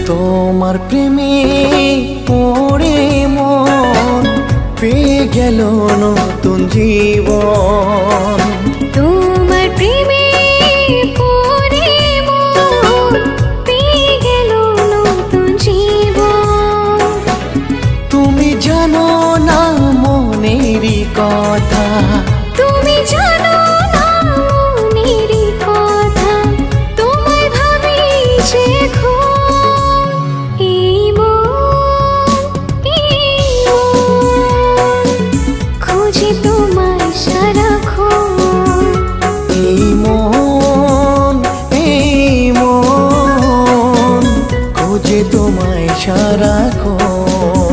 তোমার প্রেমে পড়ে মন পেয়ে গেল নতুন জীবন। তোমার প্রেমে পড়ে মন পেয়ে গেল নতুন জীবন। তুমি জানো না মনেরই কথা, তুমি জানো না মনেরই কথা, তোমায় ভাবি যে এই মন খোঁজে তোমায় সারাক্ষণ। এই মন খোঁজে তোমায় সারাক্ষণ।